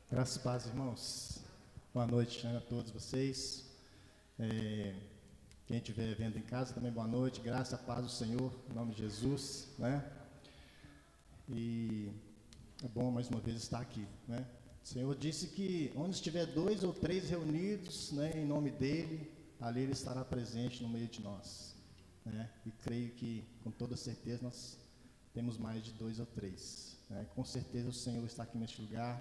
Graças e paz, irmãos. Boa noite, a todos vocês. Quem estiver vendo em casa também, boa noite. Graça e paz do Senhor, em nome de Jesus, né? E é bom mais uma vez estar aqui, né? O Senhor disse que onde estiver 2 ou 3 reunidos, né, em nome dEle, ali Ele estará presente no meio de nós, né? E creio que, com toda certeza, nós temos mais de 2 ou 3, né? Com certeza o Senhor está aqui neste lugar,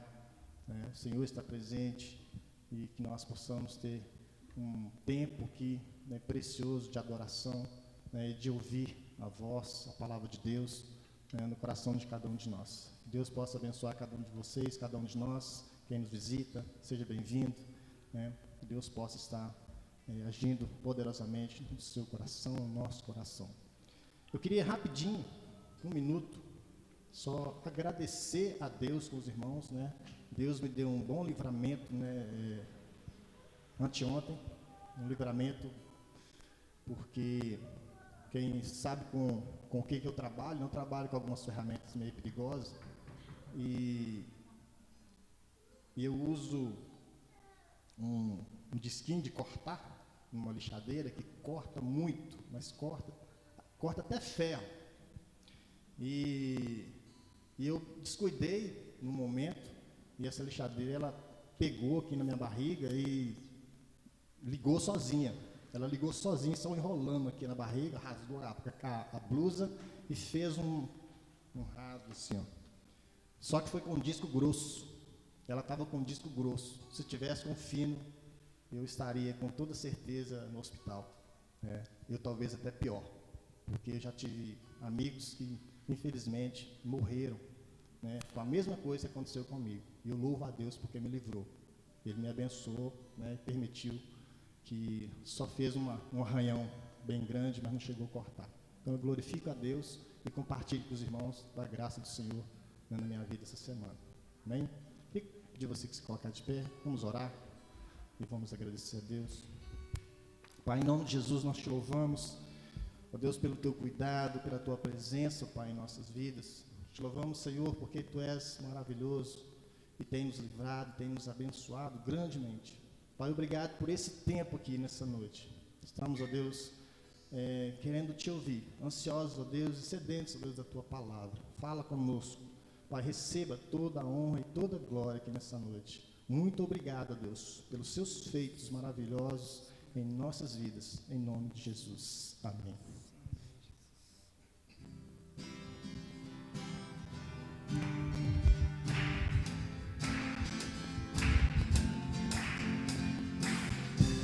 né? O Senhor está presente e que nós possamos ter um tempo aqui, né, precioso de adoração, né, de ouvir a voz, a palavra de Deus, né, no coração de cada um de nós. Que Deus possa abençoar cada um de vocês, cada um de nós, quem nos visita, seja bem-vindo, né? Que Deus possa estar agindo poderosamente no seu coração, no nosso coração. Eu queria rapidinho, 1 minuto, só agradecer a Deus com os irmãos, né? Deus me deu um bom livramento, né, anteontem, um livramento, porque quem sabe com o que eu trabalho, não trabalho com algumas ferramentas meio perigosas, e eu uso um disquinho de cortar, uma lixadeira que corta muito, mas corta até ferro. E eu descuidei no momento, e essa lixadeira, ela pegou aqui na minha barriga e ligou sozinha. Ela ligou sozinha, só enrolando aqui na barriga, rasgou a blusa e fez um rasgo assim, ó. Só que foi com um disco grosso. Ela estava com um disco grosso. Se tivesse com fino, eu estaria com toda certeza no hospital. Eu talvez até pior, porque eu já tive amigos que, infelizmente, morreram, né, com a mesma coisa que aconteceu comigo. E eu louvo a Deus porque me livrou. Ele me abençoou, né, permitiu que só fez um arranhão bem grande, mas não chegou a cortar. Então eu glorifico a Deus e compartilho com os irmãos da graça do Senhor, né, na minha vida essa semana. Amém? E pedir você que se colocar de pé, vamos orar e vamos agradecer a Deus. Pai, em nome de Jesus nós te louvamos, ó Deus, pelo teu cuidado, pela tua presença, Pai, em nossas vidas. Te louvamos, Senhor, porque tu és maravilhoso e tem nos livrado, tem nos abençoado grandemente. Pai, obrigado por esse tempo aqui nessa noite. Estamos, ó Deus, querendo te ouvir, ansiosos, ó Deus, e sedentos, ó Deus, da tua palavra. Fala conosco. Pai, receba toda a honra e toda a glória aqui nessa noite. Muito obrigado, ó Deus, pelos seus feitos maravilhosos em nossas vidas, em nome de Jesus. Amém.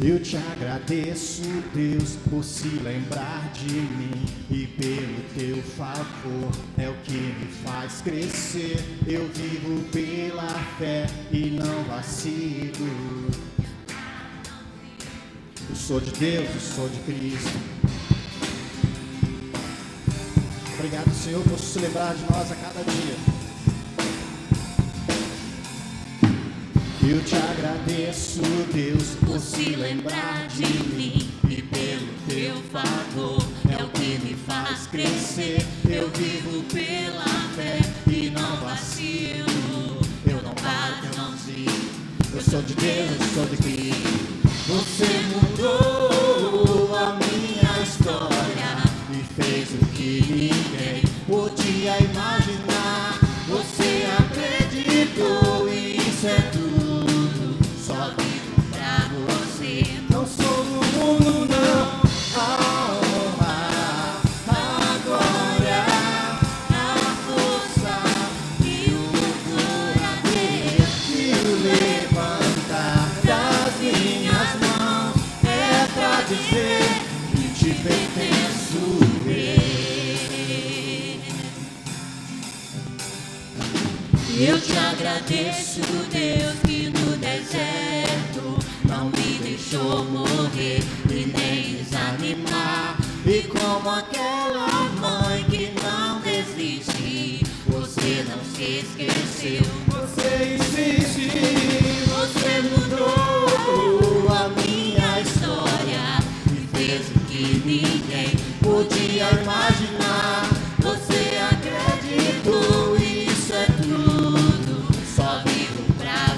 Eu te agradeço, Deus, por se lembrar de mim e pelo teu favor, é o que me faz crescer. Eu vivo pela fé e não vacilo. Eu sou de Deus, eu sou de Cristo. Obrigado, Senhor, por se lembrar de nós a cada dia. Eu te agradeço, Deus, por se lembrar de mim e pelo teu favor, é o que me faz crescer. Eu vivo pela fé e não vacilo. Eu não paro, eu não desisto. Eu sou de Deus, eu sou de Cristo. Você mudou a minha história e fez o que ninguém podia imaginar. Você acreditou e isso é tudo. Só vivo pra você. Não sou do mundo, não. A honra, a glória, a força e o louvor a Deus. E o levantar das minhas mãos é pra dizer que te pertenço, Eu te agradeço, Deus, que no deserto não me deixou morrer e nem desanimar. E como aquela Mãe que não desiste, você não se esqueceu. você insiste, Você mudou a minha história e fez o que ninguém podia imaginar. Você acreditou, isso é tudo. Só vivo pra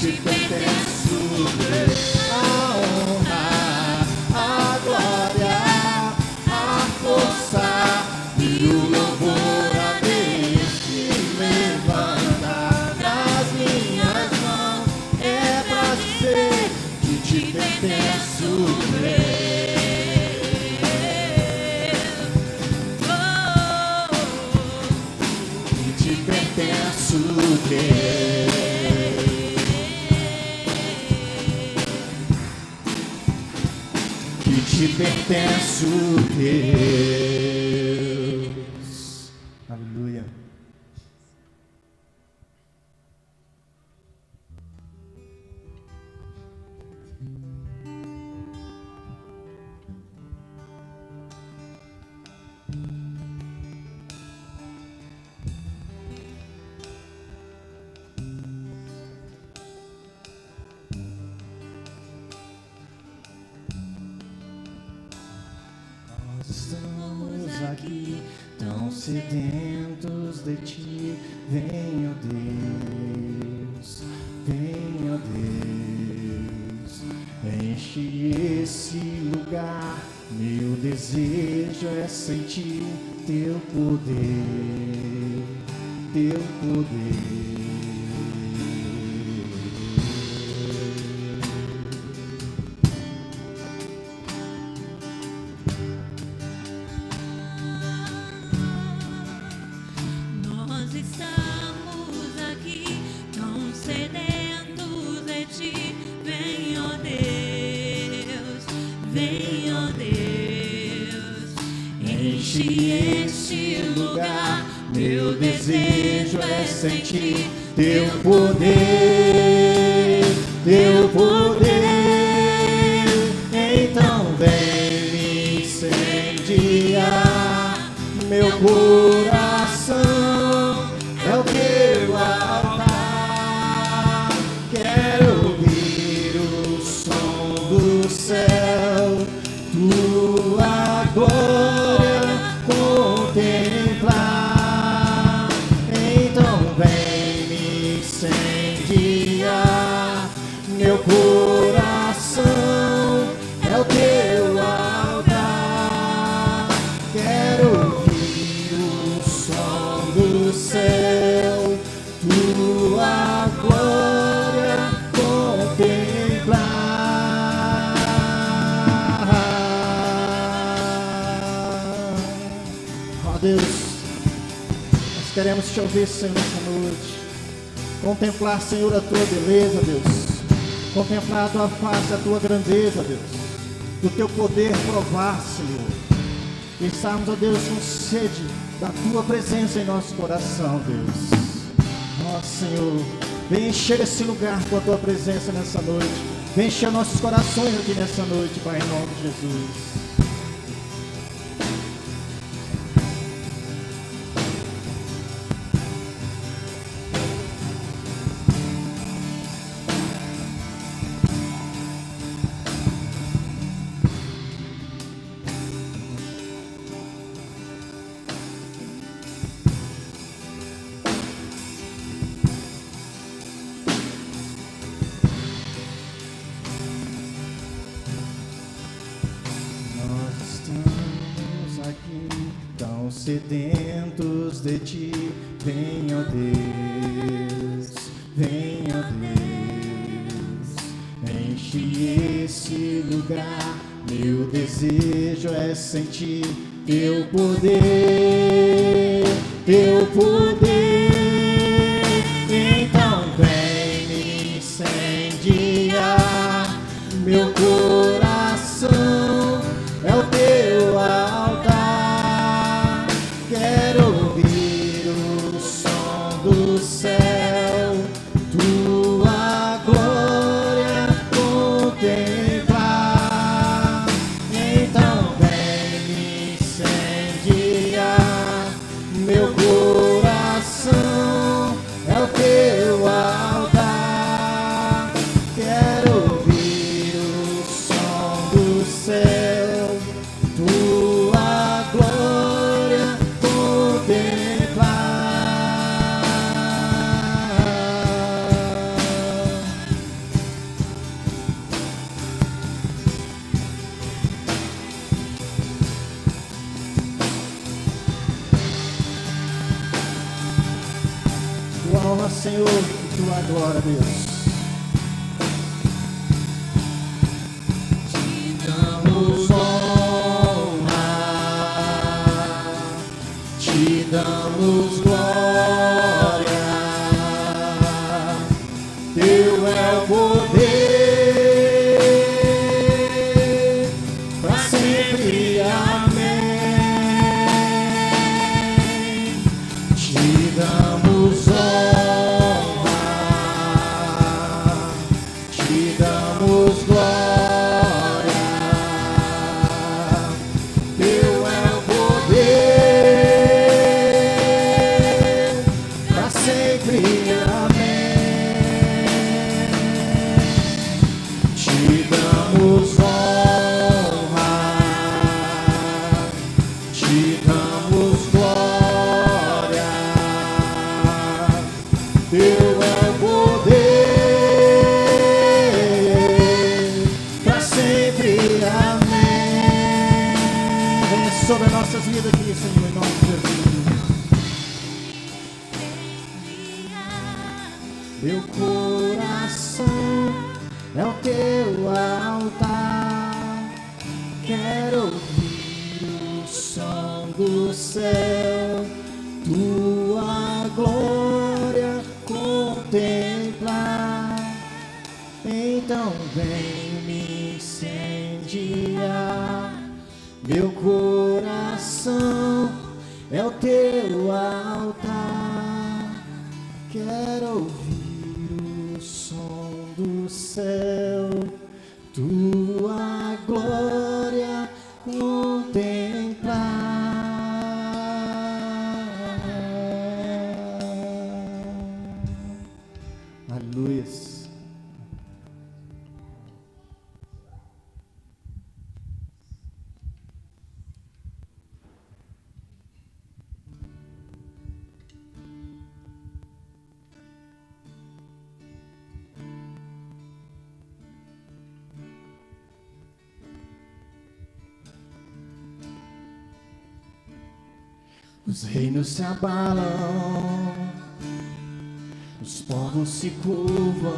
te pertence a honra, a glória, a força e o louvor a Deus que levanta das minhas mãos. É pra ser que te pertence o te pertence o que te pertence o Deus. Aleluia. Estamos aqui tão sedentos de ti. Vem, ó Deus, vem, ó Deus, enche esse lugar. Meu desejo é sentir teu poder, teu poder. Meu desejo é sentir teu poder, teu poder. Então vem me incendiar. Meu coração é o teu altar. Quero ouvir o som do céu, tua glória contemplar. Meu coração é o teu altar. Quero ouvir o som do céu, tua glória contemplar. Ó Deus, nós queremos te ouvir, Senhor, nessa noite. Contemplar, Senhor, a tua beleza, Deus. Contemplar a tua face, a tua grandeza, Deus. Do teu poder provar, Senhor. E estarmos, ó Deus, com sede da tua presença em nosso coração, Deus. Ó Senhor, vem encher esse lugar com a tua presença nessa noite. Vem encher nossos corações aqui nessa noite, Pai, em nome de Jesus. Sedentos de ti, vem, ó Deus, vem, ó Deus, enche esse lugar. Meu desejo é sentir teu poder, teu poder. Então vem me incendiar. Meu coração é o teu altar. Quero ouvir o som do céu, tua glória contemplar. Então vem me incendiar. Meu coração Senhor, tua glória, Deus. Te damos honra, Te damos glória, Teu é o poder, pra sempre, amém. Te damos honra, Te damos glória, Teu é o poder, pra sempre, amém. Te damos honra, Te damos glória, Teu é o poder, pra sempre, amém. Venha sobre as nossas vidas aqui, Senhor, em nome de Jesus. Meu coração é o Teu altar, quero ouvir o som do céu, Tua glória contemplar. Então vem me incendiar. Meu coração é o Teu altar, quero ouvir o som do céu, Tua glória contemplar. Aleluia. Os reinos se abalam, os povos se curvam,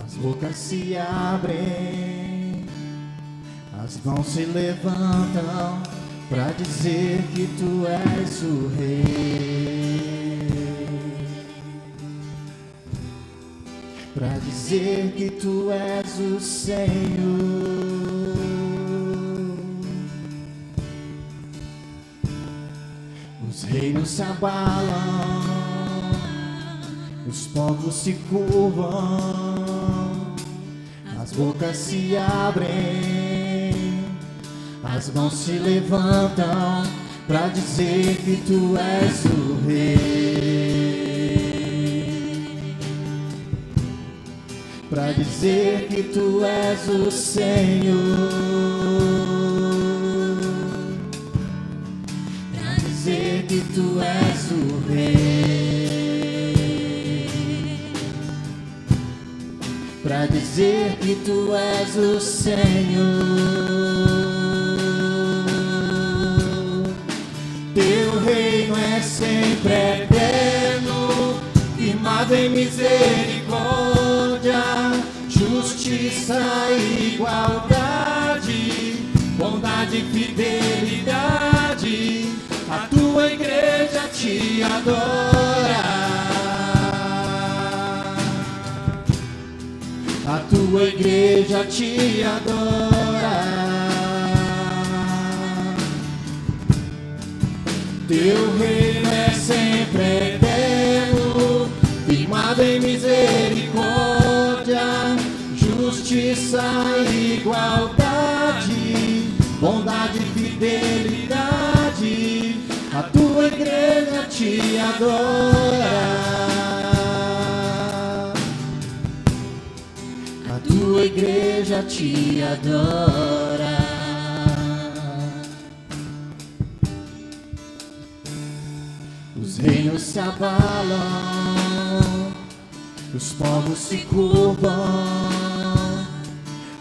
as bocas se abrem, as mãos se levantam pra dizer que Tu és o Rei, pra dizer que Tu és o Senhor. Os reinos se abalam, os povos se curvam, as bocas se abrem, as mãos se levantam pra dizer que Tu és o Rei, pra dizer que Tu és o Senhor, dizer que Tu és o Rei, pra dizer que Tu és o Senhor. Teu reino é sempre eterno, firmado em misericórdia, justiça e igualdade, bondade e fidelidade. A Tua igreja Te adora, a Tua igreja Te adora. Teu reino é sempre eterno, firmado em misericórdia, justiça e igualdade, bondade e fidelidade. A Tua igreja Te adora, a Tua igreja Te adora. Os reinos se abalam, os povos se curvam,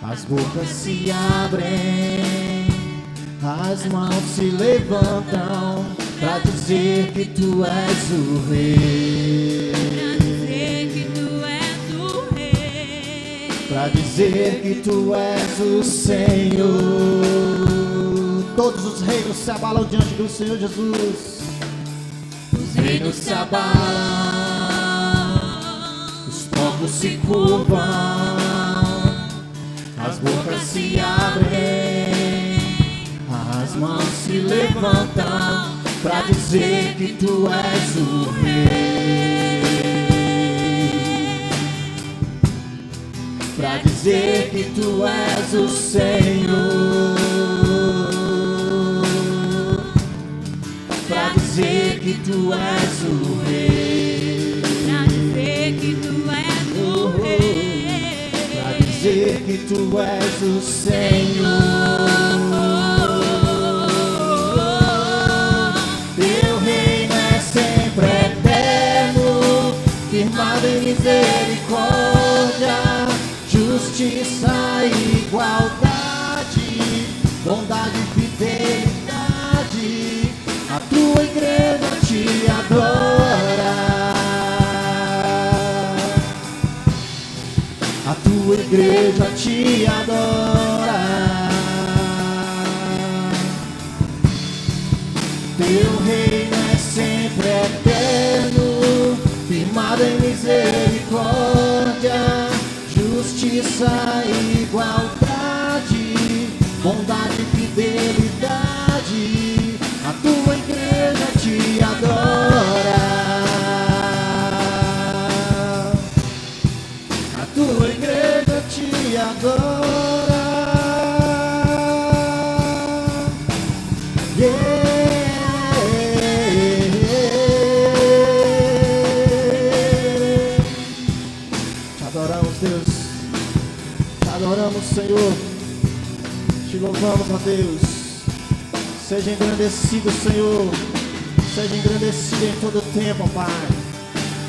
as bocas se abrem, as mãos se levantam pra dizer que tu és o rei, pra dizer que tu és o Senhor. Todos os reinos se abalam diante do Senhor Jesus. Os reinos se abalam, os povos se curvam, as bocas se abrem, as mãos se levantam pra dizer que tu és o rei, pra dizer que tu és o Senhor, pra dizer que tu és o rei, pra dizer que tu és o rei, pra dizer que tu és o Senhor. Teu reino é sempre eterno, firmado em misericórdia, justiça e igualdade, bondade e fidelidade. A tua igreja te adora, a tua igreja te adora. Teu reino é sempre eterno, firmado em misericórdia, justiça e igualdade, bondade e fidelidade. A tua igreja te adora, a tua igreja te adora. Yeah. Te adoramos, Deus, te adoramos, Senhor, te louvamos, ó Deus. Seja engrandecido, Senhor, seja engrandecido em todo tempo, ó Pai.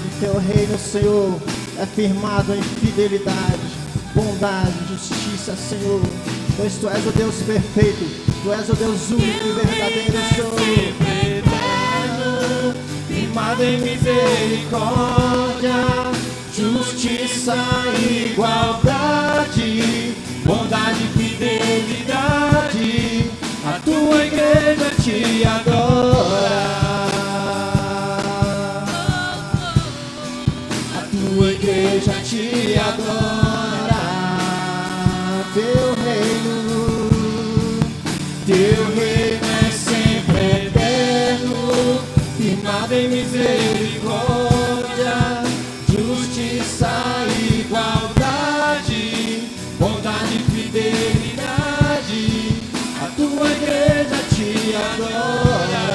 O teu reino, Senhor, é firmado em fidelidade, bondade, justiça, Senhor, pois tu és o Deus perfeito, tu és o Deus único e verdadeiro, Senhor. Firmado em misericórdia, justiça e igualdade, bondade e fidelidade. A tua igreja te adora, a tua igreja te adora. Teu reino é sempre eterno, firmado em misericórdia, justiça e igualdade, bondade e fidelidade. A tua igreja te adora,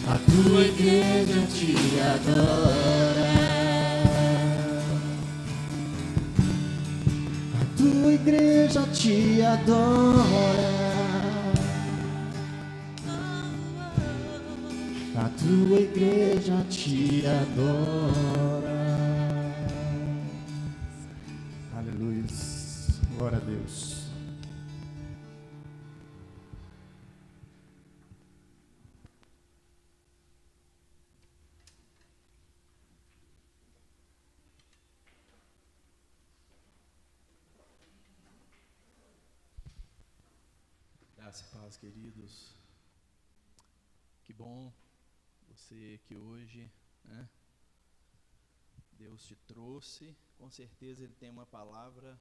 a tua igreja te adora, a tua igreja te adora, a tua igreja te adora. Aleluia. Glória a Deus. Graça e paz, queridos. Que bom você que hoje, né, Deus te trouxe. Com certeza Ele tem uma palavra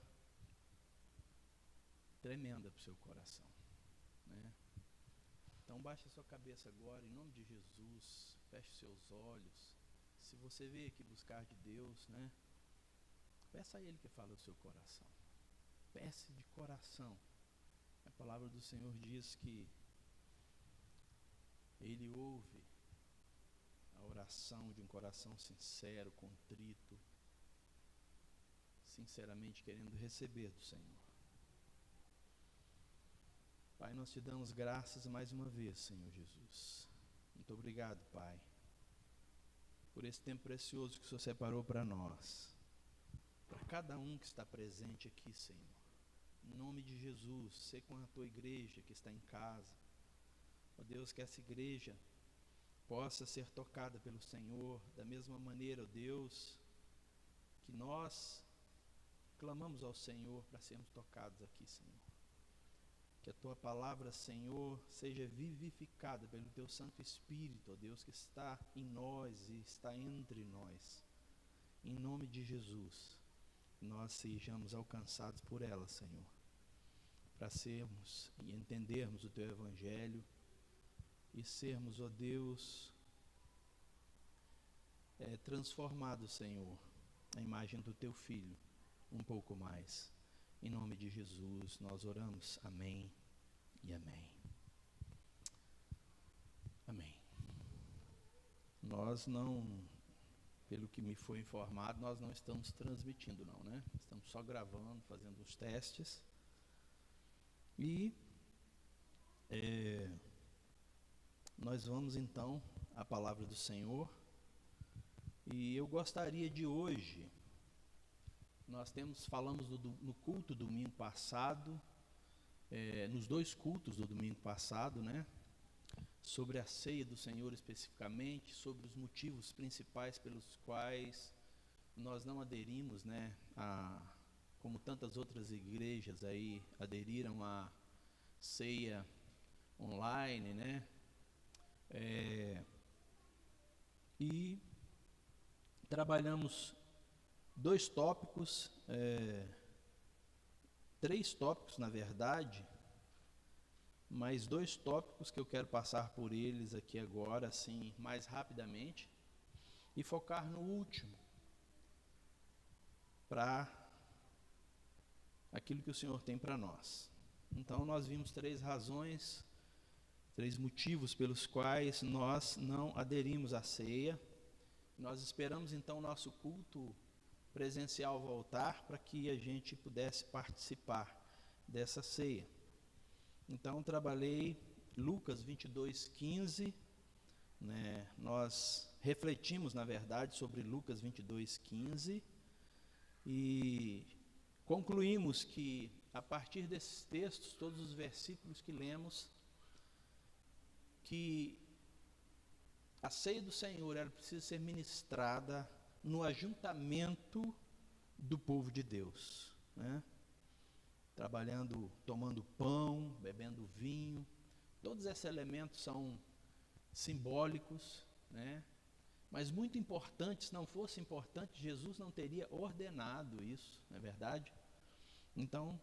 tremenda para o seu coração, né? Então baixe a sua cabeça agora, em nome de Jesus, feche seus olhos. Se você veio aqui buscar de Deus, né, peça a Ele que fala do seu coração. Peça de coração. A palavra do Senhor diz que Ele ouve a oração de um coração sincero, contrito, sinceramente querendo receber do Senhor. Pai, nós te damos graças mais uma vez, Senhor Jesus. Muito obrigado, Pai, por esse tempo precioso que o Senhor separou para nós, para cada um que está presente aqui, Senhor. em nome de Jesus, ser com a tua igreja que está em casa. Ó Deus, que essa igreja possa ser tocada pelo Senhor, da mesma maneira, ó Deus, que nós clamamos ao Senhor para sermos tocados aqui, Senhor. Que a tua palavra, Senhor, seja vivificada pelo teu Santo Espírito, ó Deus, que está em nós e está entre nós. Em nome de Jesus, nós sejamos alcançados por ela, Senhor, para sermos e entendermos o teu Evangelho e sermos, ó Deus, transformados, Senhor, à imagem do teu Filho, um pouco mais. Em nome de Jesus, nós oramos. Amém e amém. Amém. Nós não, pelo que me foi informado, nós não estamos transmitindo não, né? Estamos só gravando, fazendo os testes. E nós vamos então à palavra do Senhor. E eu gostaria de hoje, falamos no culto domingo passado, nos dois cultos do domingo passado, né? Sobre a ceia do Senhor especificamente, sobre os motivos principais pelos quais nós não aderimos, né? Como tantas outras igrejas aí aderiram à ceia online, né? E trabalhamos dois tópicos, três tópicos na verdade, mas dois tópicos que eu quero passar por eles aqui agora, assim, mais rapidamente, e focar no último, para aquilo que o Senhor tem para nós. Então nós vimos três razões, três motivos pelos quais nós não aderimos à ceia. Nós esperamos então o nosso culto presencial voltar para que a gente pudesse participar dessa ceia. Então trabalhei Lucas 22:15, né? Nós refletimos na verdade sobre Lucas 22:15 e concluímos que a partir desses textos, todos os versículos que lemos, que a ceia do Senhor ela precisa ser ministrada no ajuntamento do povo de Deus, né? Trabalhando, tomando pão, bebendo vinho, todos esses elementos são simbólicos, né? Mas muito importante, se não fosse importante, Jesus não teria ordenado isso, não é verdade? Então,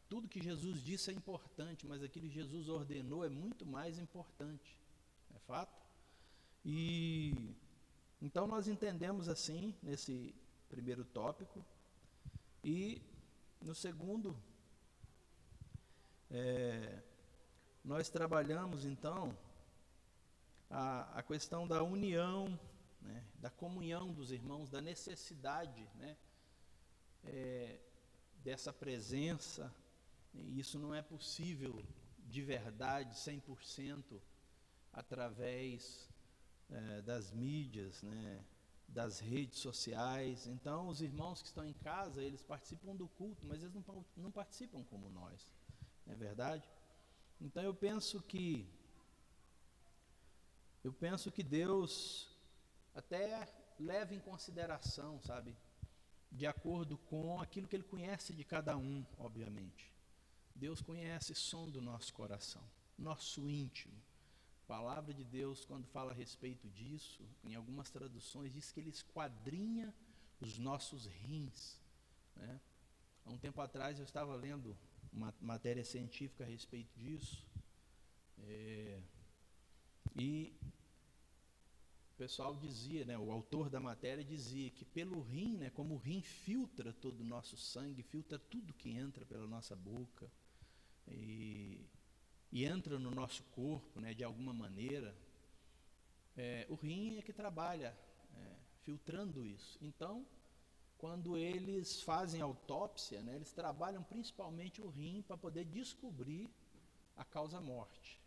tudo que Jesus disse é importante, mas aquilo que Jesus ordenou é muito mais importante, é fato? E então nós entendemos assim, nesse primeiro tópico, e no segundo, nós trabalhamos então a questão da união, né, da comunhão dos irmãos, da necessidade, né, dessa presença. E isso não é possível de verdade, 100%, através das mídias, né, das redes sociais. Então os irmãos que estão em casa, eles participam do culto, mas eles não participam como nós, não é verdade? Então eu penso que Deus até leva em consideração, sabe, de acordo com aquilo que Ele conhece de cada um, obviamente. Deus conhece o som do nosso coração, nosso íntimo. A palavra de Deus, quando fala a respeito disso, em algumas traduções, diz que Ele esquadrinha os nossos rins, né? Há um tempo atrás eu estava lendo uma matéria científica a respeito disso, e o pessoal dizia, né, o autor da matéria dizia que pelo rim, né, como o rim filtra todo o nosso sangue, filtra tudo que entra pela nossa boca e entra no nosso corpo, né, de alguma maneira, o rim é que trabalha filtrando isso. Então, quando eles fazem autópsia, né, eles trabalham principalmente o rim para poder descobrir a causa-morte.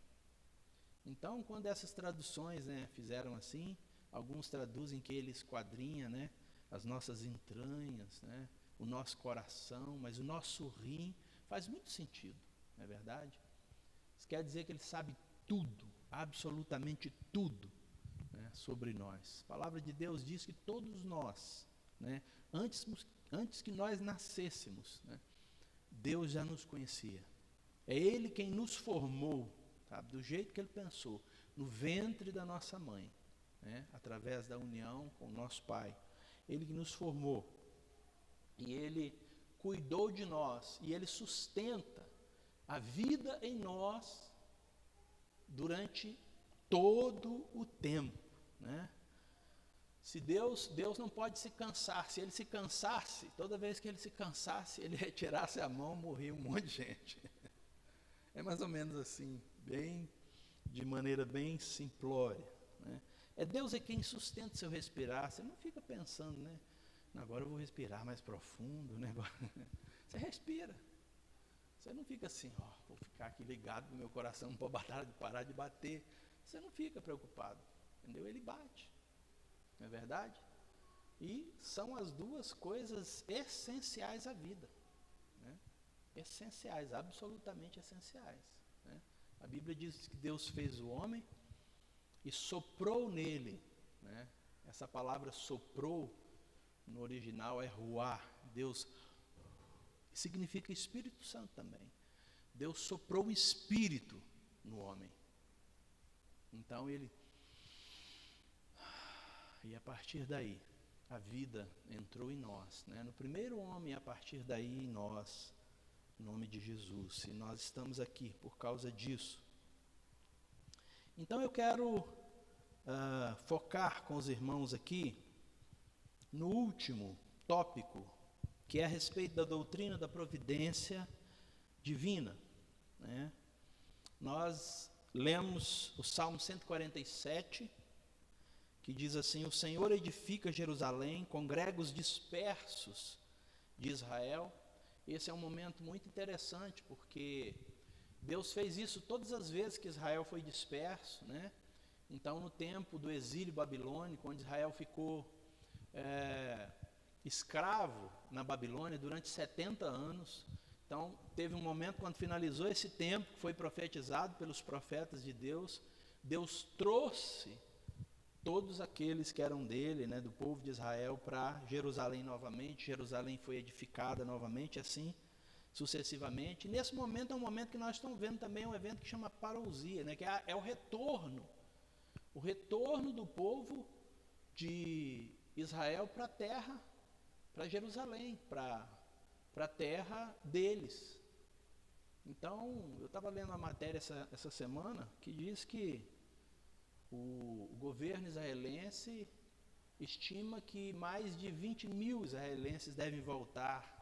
Então, quando essas traduções, né, fizeram assim, alguns traduzem que ele esquadrinha, né, as nossas entranhas, né, o nosso coração, mas o nosso rim Faz muito sentido, não é verdade? Isso quer dizer que ele sabe tudo, absolutamente tudo, né, sobre nós. A palavra de Deus diz que todos nós, né, antes que nós nascêssemos, né, Deus já nos conhecia. É Ele quem nos formou, sabe, do jeito que Ele pensou, no ventre da nossa mãe, né, através da união com o nosso Pai. Ele que nos formou. E Ele cuidou de nós. E Ele sustenta a vida em nós durante todo o tempo, né? Se Deus não pode se cansar. Se Ele se cansasse, toda vez que Ele se cansasse, Ele retirasse a mão, morria um monte de gente. É mais ou menos assim, de maneira bem simplória, né? É Deus é quem sustenta o seu respirar. Você não fica pensando, né? Agora eu vou respirar mais profundo, né? Você respira. Você não fica assim, ó, vou ficar aqui ligado no meu coração, não pode parar de bater. Você não fica preocupado, entendeu? Ele bate, não é verdade? E são as duas coisas essenciais à vida, né? Essenciais, absolutamente essenciais, né? A Bíblia diz que Deus fez o homem e soprou nele, né? Essa palavra soprou, no original é ruá. Deus significa Espírito Santo também. Deus soprou o Espírito no homem. Então ele... E a partir daí, a vida entrou em nós, né? No primeiro homem, a partir daí em nós, em nome de Jesus. E nós estamos aqui por causa disso. Então eu quero focar com os irmãos aqui no último tópico, que é a respeito da doutrina da providência divina, né? Nós lemos o Salmo 147, que diz assim: o Senhor edifica Jerusalém, congrega os dispersos de Israel. Esse é um momento muito interessante, porque Deus fez isso todas as vezes que Israel foi disperso, né? Então, no tempo do exílio babilônico, onde Israel ficou escravo na Babilônia durante 70 anos. Então, teve um momento quando finalizou esse tempo, que foi profetizado pelos profetas de Deus, Deus trouxe todos aqueles que eram dele, né, do povo de Israel, para Jerusalém novamente. Jerusalém foi edificada novamente, assim sucessivamente. E nesse momento é um momento que nós estamos vendo também um evento que chama parousia, né, que é o retorno do povo de Israel para a terra, para Jerusalém, para a terra deles. Então, eu estava lendo uma matéria essa semana que diz que o governo israelense estima que mais de 20 mil israelenses devem voltar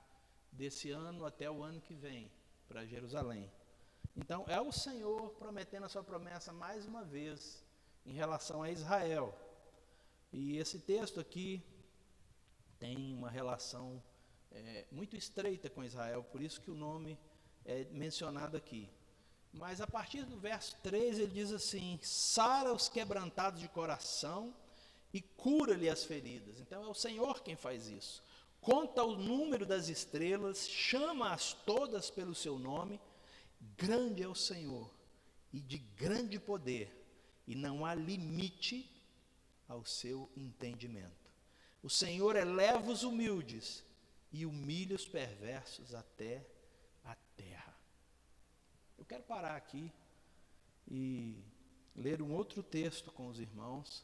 desse ano até o ano que vem para Jerusalém. Então, é o Senhor prometendo a sua promessa mais uma vez em relação a Israel. E esse texto aqui tem uma relação muito estreita com Israel, por isso que o nome é mencionado aqui. Mas a partir do verso 3 ele diz assim: sara os quebrantados de coração e cura-lhe as feridas. Então é o Senhor quem faz isso. Conta o número das estrelas, chama-as todas pelo seu nome. Grande é o Senhor e de grande poder, e não há limite ao seu entendimento. O Senhor eleva os humildes e humilha os perversos até a terra. Eu quero parar aqui e ler um outro texto com os irmãos,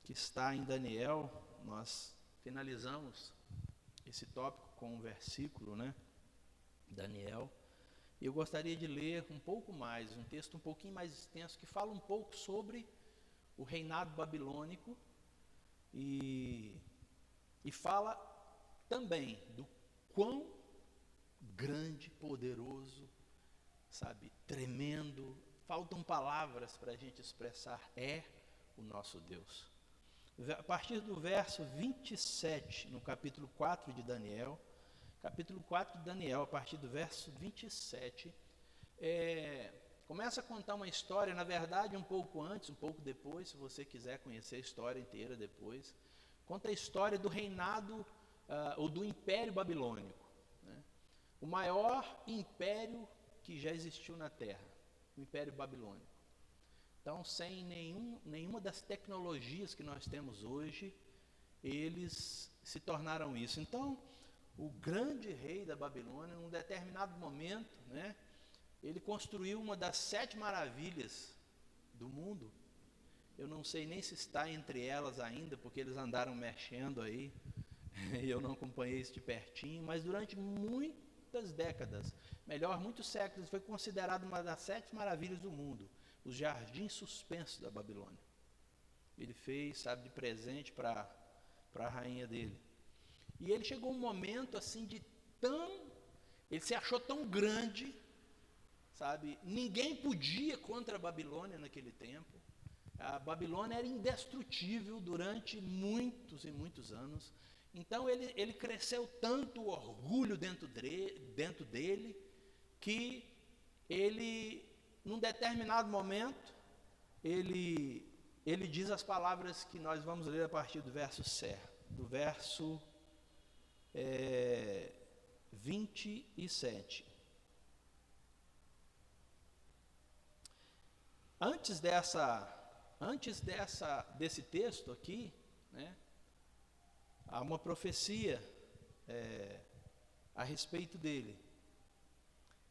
que está em Daniel. Nós finalizamos esse tópico com um versículo, né? Daniel. Eu gostaria de ler um pouco mais, um texto um pouquinho mais extenso, que fala um pouco sobre o reinado babilônico e fala também do quão grande, poderoso, sabe, tremendo, faltam palavras para a gente expressar, é o nosso Deus. A partir do verso 27, no capítulo 4 de Daniel, a partir do verso 27, começa a contar uma história, na verdade um pouco antes, um pouco depois, se você quiser conhecer a história inteira depois, conta a história do reinado, ou do Império Babilônico. o maior império que já existiu na Terra, o Império Babilônico. Então, sem nenhuma das tecnologias que nós temos hoje, eles se tornaram isso. Então, o grande rei da Babilônia, em um determinado momento, né, ele construiu uma das 7 maravilhas do mundo. Eu não sei nem se está entre elas ainda, porque eles andaram mexendo aí, e eu não acompanhei isso de pertinho, mas durante muitas décadas, melhor, muitos séculos, foi considerado uma das 7 maravilhas do mundo, os jardins suspensos da Babilônia. Ele fez, sabe, de presente para a rainha dele. E ele chegou um momento assim ele se achou tão grande, sabe, ninguém podia contra a Babilônia naquele tempo. A Babilônia era indestrutível durante muitos e muitos anos. Então ele cresceu tanto o orgulho dentro dele, que ele, num determinado momento, ele diz as palavras que nós vamos ler a partir do verso 27. Antes desse texto aqui, né, há uma profecia a respeito dele.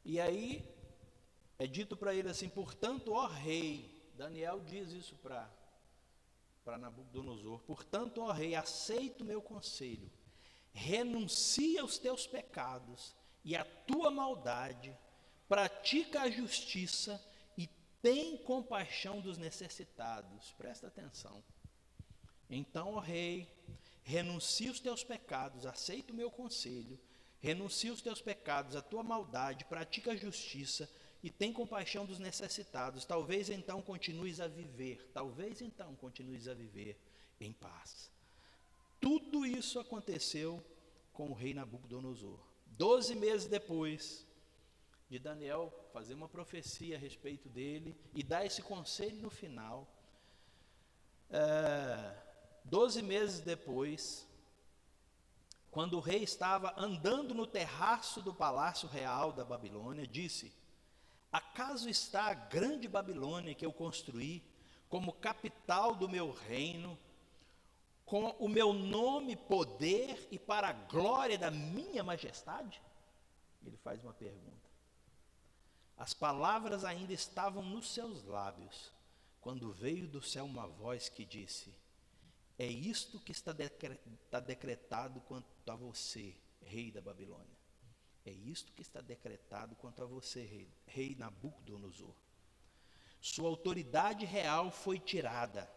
E aí é dito para ele assim: portanto, ó rei, Daniel diz isso para Nabucodonosor: portanto, ó rei, aceita o meu conselho, renuncia aos teus pecados e à tua maldade, pratica a justiça e tem compaixão dos necessitados. Presta atenção. Então, ó rei, renuncia os teus pecados, aceita o meu conselho, renuncia os teus pecados, a tua maldade, pratica a justiça e tem compaixão dos necessitados. Talvez então continues a viver em paz. Tudo isso aconteceu com o rei Nabucodonosor. 12 meses depois de Daniel fazer uma profecia a respeito dele e dar esse conselho no final, 12 meses depois, quando o rei estava andando no terraço do palácio real da Babilônia, disse: acaso está a grande Babilônia que eu construí como capital do meu reino, com o meu nome, poder e para a glória da minha majestade? Ele faz uma pergunta. As palavras ainda estavam nos seus lábios, quando veio do céu uma voz que disse: é isto que está decretado quanto a você, rei da Babilônia. É isto que está decretado quanto a você, rei Nabucodonosor. Sua autoridade real foi tirada.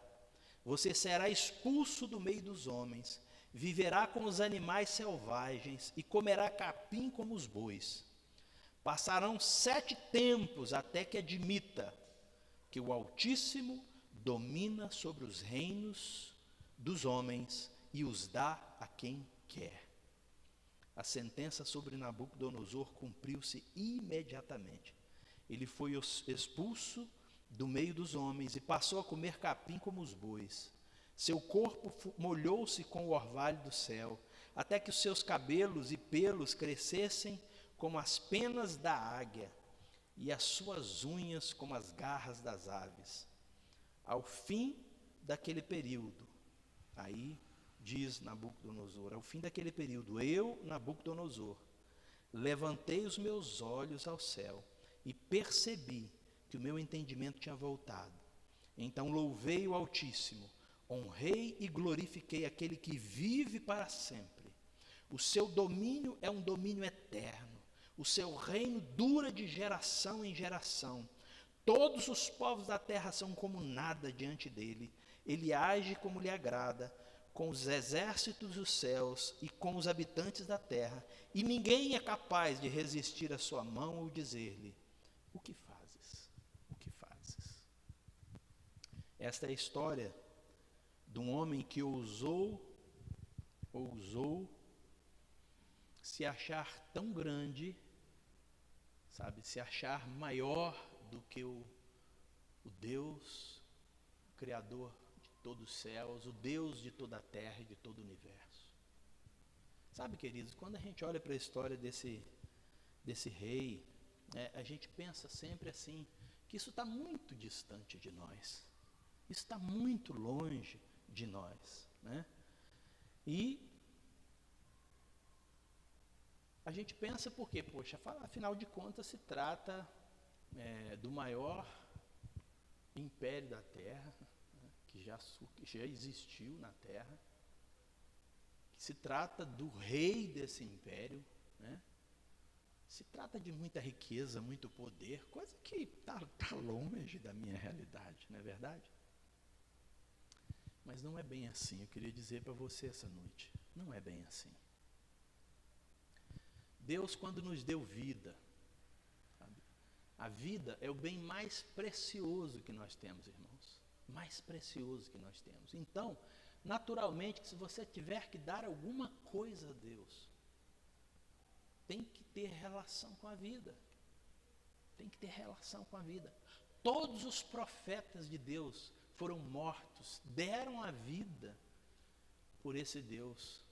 Você será expulso do meio dos homens, viverá com os animais selvagens e comerá capim como os bois. Passarão 7 tempos até que admita que o Altíssimo domina sobre os reinos dos homens e os dá a quem quer. A sentença sobre Nabucodonosor cumpriu-se imediatamente. Ele foi expulso do meio dos homens e passou a comer capim como os bois. Seu corpo molhou-se com o orvalho do céu, até que os seus cabelos e pelos crescessem como as penas da águia e as suas unhas como as garras das aves. Ao fim daquele período, aí diz Nabucodonosor, ao fim daquele período, eu, Nabucodonosor, levantei os meus olhos ao céu e percebi que o meu entendimento tinha voltado. Então louvei o Altíssimo, honrei e glorifiquei aquele que vive para sempre. O seu domínio é um domínio eterno, o seu reino dura de geração em geração. Todos os povos da terra são como nada diante dele. Ele age como lhe agrada, com os exércitos dos céus e com os habitantes da terra, e ninguém é capaz de resistir à sua mão ou dizer-lhe: o que fazes? O que fazes? Esta é a história de um homem que ousou se achar tão grande, sabe, se achar maior do que o Deus, o Criador de todos os céus, o Deus de toda a terra e de todo o universo. Sabe, queridos, quando a gente olha para a história desse desse rei, né, a gente pensa sempre assim, que isso está muito distante de nós, isso está muito longe de nós, né? E a gente pensa porque, poxa, afinal de contas se trata do maior império da Terra, né, que já existiu na Terra, que se trata do rei desse império, né? Se trata de muita riqueza, muito poder, coisa que está longe da minha realidade, não é verdade? Mas não é bem assim, eu queria dizer para você essa noite, não é bem assim. Deus, quando nos deu vida, sabe? A vida é o bem mais precioso que nós temos, irmãos, mais precioso que nós temos. Então, naturalmente, se você tiver que dar alguma coisa a Deus, tem que ter relação com a vida. Tem que ter relação com a vida. Todos os profetas de Deus foram mortos, deram a vida por esse Deus.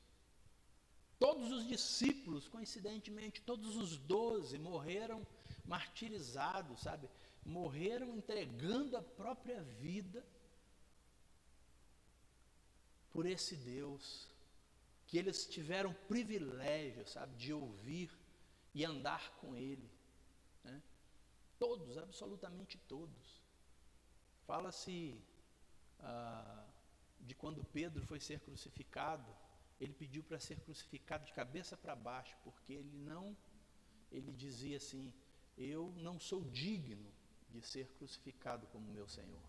Todos os discípulos, coincidentemente, todos os 12 morreram martirizados, sabe? Morreram entregando a própria vida por esse Deus, que eles tiveram privilégio, sabe, de ouvir e andar com Ele, né? Todos, absolutamente todos. Fala-se de quando Pedro foi ser crucificado, ele pediu para ser crucificado de cabeça para baixo, porque ele dizia assim, eu não sou digno de ser crucificado como meu Senhor.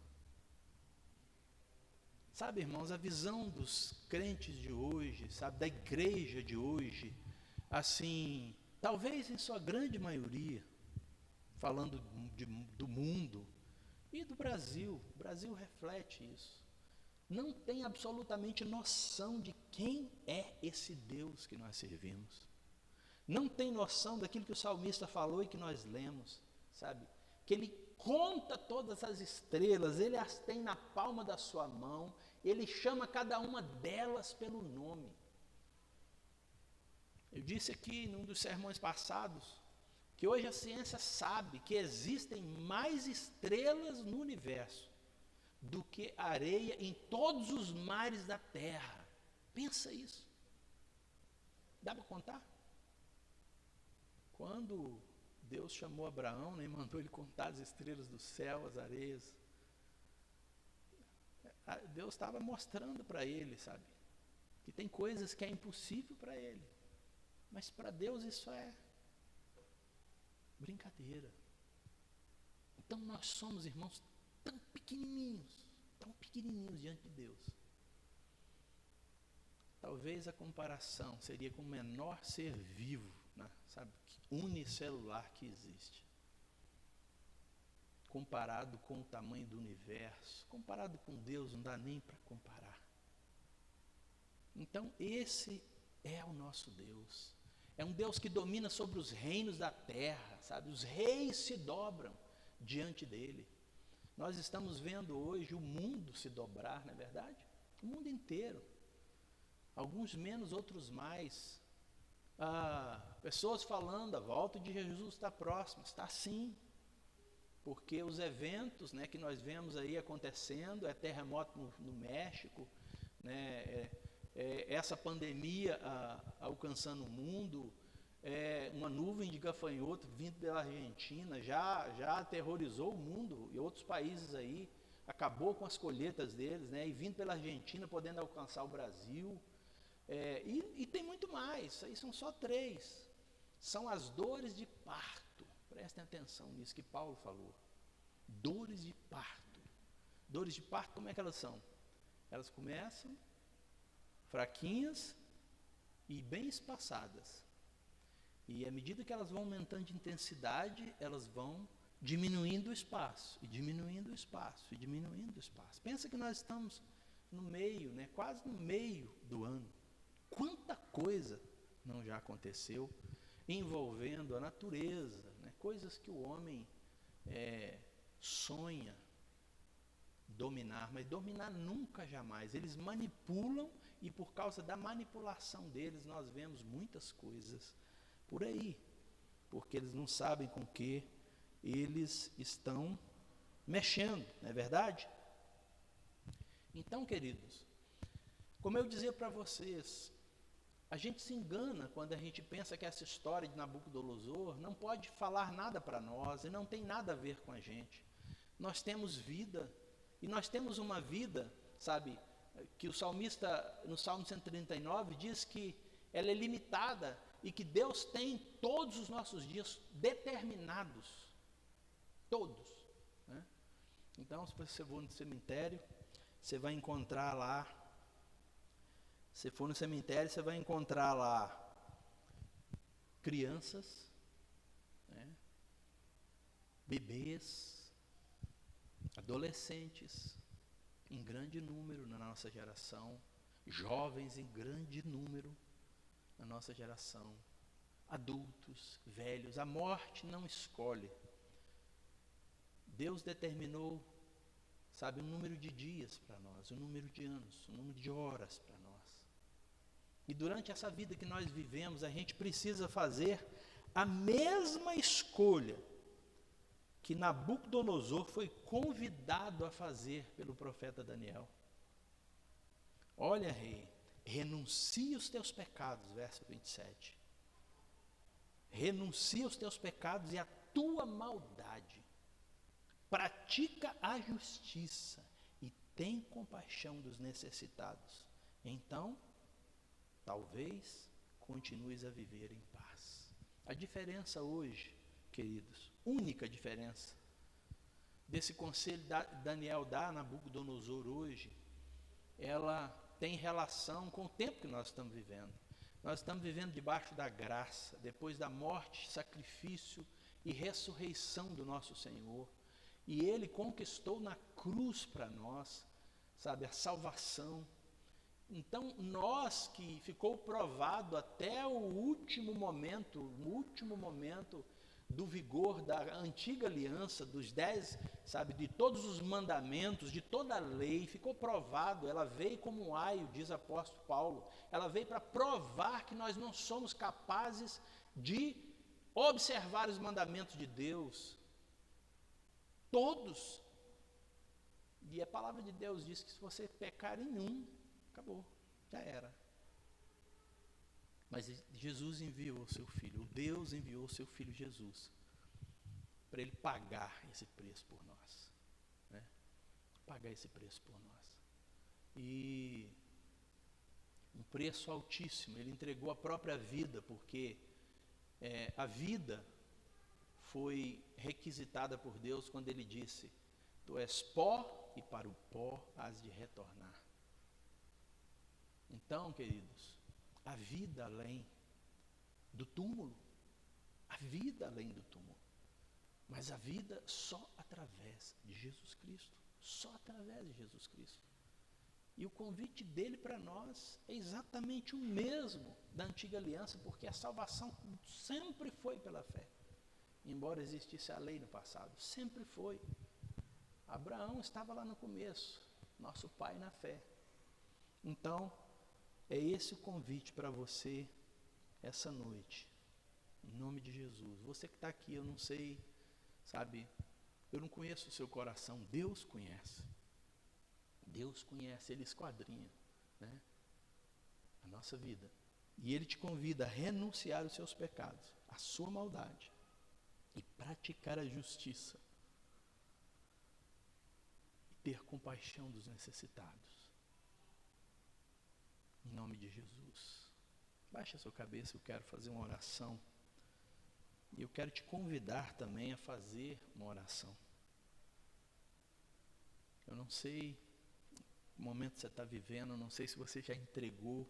Sabe, irmãos, a visão dos crentes de hoje, sabe, da igreja de hoje, assim, talvez em sua grande maioria, falando do mundo e do Brasil, o Brasil reflete isso, não tem absolutamente noção de quem é esse Deus que nós servimos, não tem noção daquilo que o salmista falou e que nós lemos, sabe, que ele conta todas as estrelas, ele as tem na palma da sua mão, ele chama cada uma delas pelo nome. Eu disse aqui num dos sermões passados, que hoje a ciência sabe que existem mais estrelas no universo do que areia em todos os mares da terra. Pensa isso. Dá para contar? Quando Deus chamou Abraão, né, e mandou ele contar as estrelas do céu, as areias, Deus estava mostrando para ele, sabe, que tem coisas que é impossível para ele, mas para Deus isso é brincadeira. Então nós somos, irmãos, tão pequenininhos diante de Deus. Talvez a comparação seria com o menor ser vivo, né, sabe, unicelular que existe, comparado com o tamanho do universo, comparado com Deus, não dá nem para comparar. Então esse é o nosso Deus, é um Deus que domina sobre os reinos da terra, sabe, os reis se dobram diante dele. Nós estamos vendo hoje o mundo se dobrar, não é verdade? O mundo inteiro, alguns menos, outros mais. Pessoas falando, a volta de Jesus está próxima, está sim, porque os eventos, né, que nós vemos aí acontecendo, terremoto no México, né, essa pandemia alcançando o mundo, uma nuvem de gafanhoto vindo pela Argentina, já aterrorizou o mundo e outros países aí, acabou com as colheitas deles, né, e vindo pela Argentina, podendo alcançar o Brasil, e tem muito mais, isso aí são só 3, são as dores de parto, prestem atenção nisso que Paulo falou, dores de parto, como é que elas são? Elas começam fraquinhas e bem espaçadas, e à medida que elas vão aumentando de intensidade, elas vão diminuindo o espaço, e diminuindo o espaço, e diminuindo o espaço. Pensa que nós estamos no meio, né, quase no meio do ano. Quanta coisa não já aconteceu envolvendo a natureza, né, coisas que o homem sonha dominar, mas dominar nunca, jamais. Eles manipulam, e por causa da manipulação deles, nós vemos muitas coisas por aí. porque eles não sabem com que eles estão mexendo, não é verdade? Então, queridos, como eu dizia para vocês, a gente se engana quando a gente pensa que essa história de Nabucodonosor não pode falar nada para nós e não tem nada a ver com a gente. Nós temos vida, e nós temos uma vida, sabe, que o salmista, no Salmo 139, diz que ela é limitada e que Deus tem todos os nossos dias determinados, todos, né? Então, se você for no cemitério, você vai encontrar lá, se for no cemitério, você vai encontrar lá crianças, né, bebês, adolescentes, em grande número na nossa geração, jovens em grande número na nossa geração, adultos, velhos. A morte não escolhe. Deus determinou, sabe, um número de dias para nós, um número de anos, um número de horas para nós. E durante essa vida que nós vivemos, a gente precisa fazer a mesma escolha que Nabucodonosor foi convidado a fazer pelo profeta Daniel. Olha, rei, renuncia os teus pecados, verso 27. Renuncia os teus pecados e a tua maldade. Pratica a justiça e tem compaixão dos necessitados. Então, talvez continues a viver em paz. A diferença hoje, queridos, única diferença desse conselho Daniel dá a Nabucodonosor hoje, ela tem relação com o tempo que nós estamos vivendo. Nós estamos vivendo debaixo da graça, depois da morte, sacrifício e ressurreição do nosso Senhor. E Ele conquistou na cruz para nós, sabe, a salvação. Então, nós que ficou provado até o último momento do vigor da antiga aliança, dos 10, sabe, de todos os mandamentos, de toda a lei, ficou provado, ela veio como um aio, diz o apóstolo Paulo, ela veio para provar que nós não somos capazes de observar os mandamentos de Deus, todos. E a palavra de Deus diz que se você pecar em um, acabou, já era. Mas Jesus enviou o seu Filho, Deus enviou o seu Filho Jesus, para Ele pagar esse preço por nós, né? Pagar esse preço por nós. E um preço altíssimo, Ele entregou a própria vida, porque a vida foi requisitada por Deus quando Ele disse: tu és pó e para o pó has de retornar. Então, queridos, a vida além do túmulo, a vida além do túmulo, mas a vida só através de Jesus Cristo, só através de Jesus Cristo. E o convite dele para nós é exatamente o mesmo da antiga aliança, porque a salvação sempre foi pela fé, embora existisse a lei no passado, sempre foi. Abraão estava lá no começo, nosso pai na fé. Então, é esse o convite para você essa noite, em nome de Jesus. Você que está aqui, eu não sei, sabe, eu não conheço o seu coração, Deus conhece. Deus conhece, Ele esquadrinha, né, a nossa vida. E Ele te convida a renunciar os seus pecados, a sua maldade, e praticar a justiça, e ter compaixão dos necessitados. Em nome de Jesus. Baixe a sua cabeça, eu quero fazer uma oração. E eu quero te convidar também a fazer uma oração. Eu não sei o momento que você está vivendo, eu não sei se você já entregou,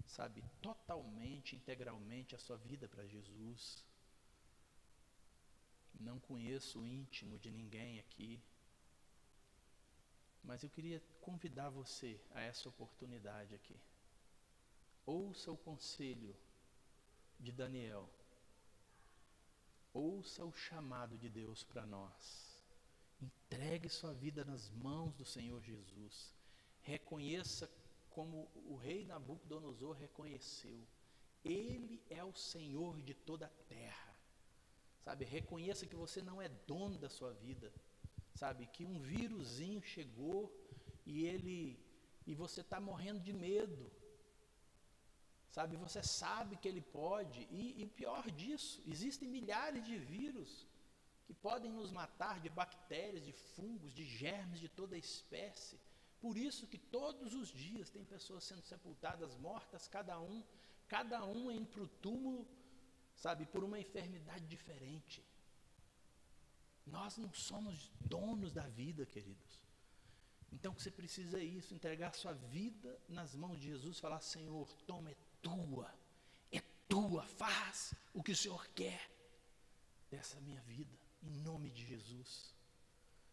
sabe, totalmente, integralmente a sua vida para Jesus. Não conheço o íntimo de ninguém aqui, mas eu queria convidar você a essa oportunidade aqui. Ouça o conselho de Daniel. Ouça o chamado de Deus para nós. Entregue sua vida nas mãos do Senhor Jesus. Reconheça como o rei Nabucodonosor reconheceu. Ele é o Senhor de toda a terra. sabe? Reconheça que você não é dono da sua vida, sabe? Que um vírusinho chegou e você está morrendo de medo, sabe? Você sabe que ele pode, e pior disso, existem milhares de vírus que podem nos matar, de bactérias, de fungos, de germes de toda espécie. Por isso que todos os dias tem pessoas sendo sepultadas, mortas, cada um indo para o túmulo, sabe, por uma enfermidade diferente. Nós não somos donos da vida, queridos. Então o que você precisa é isso, entregar sua vida nas mãos de Jesus, falar: Senhor, toma, é tua, faz o que o Senhor quer dessa minha vida, em nome de Jesus.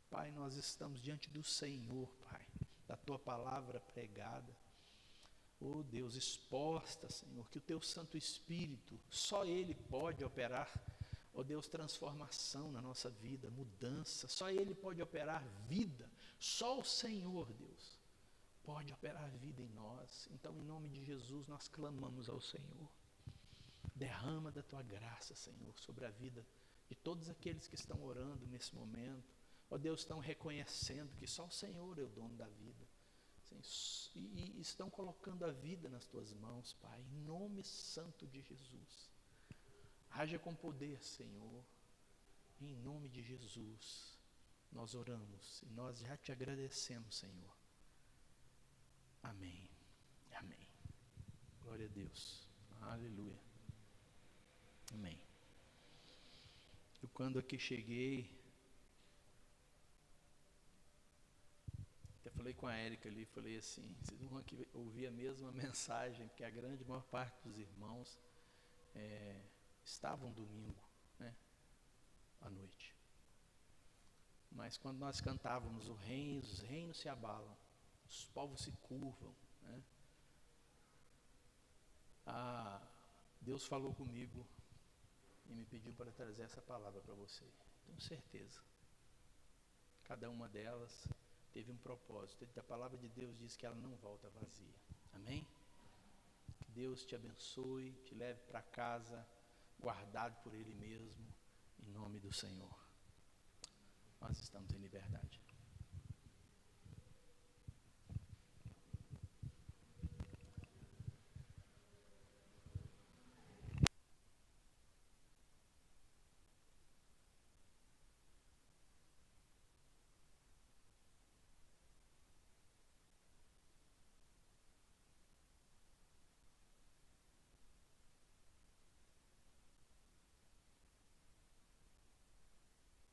Pai, nós estamos diante do Senhor, Pai, da tua palavra pregada, oh Deus, exposta, Senhor, que o teu Santo Espírito, só Ele pode operar, oh Deus, transformação na nossa vida, mudança, só Ele pode operar vida, só o Senhor, Deus, pode operar vida em nós. Então, em nome de Jesus, nós clamamos ao Senhor, derrama da tua graça, Senhor, sobre a vida de todos aqueles que estão orando nesse momento, ó Deus, estão reconhecendo que só o Senhor é o dono da vida, e estão colocando a vida nas tuas mãos, Pai, em nome santo de Jesus. Haja com poder, Senhor, em nome de Jesus, nós oramos e nós já te agradecemos, Senhor. Amém, amém. Glória a Deus, aleluia, amém. Eu quando aqui cheguei, até falei com a Érica ali, falei assim: vocês vão aqui ouvir a mesma mensagem, porque a grande maior parte dos irmãos estavam domingo, né, à noite. Mas quando nós cantávamos os reinos se abalam, os povos se curvam, né? Deus falou comigo e me pediu para trazer essa palavra para você. Tenho certeza. Cada uma delas teve um propósito. A palavra de Deus diz que ela não volta vazia. Amém? Que Deus te abençoe, te leve para casa, guardado por Ele mesmo, em nome do Senhor. Nós estamos em liberdade.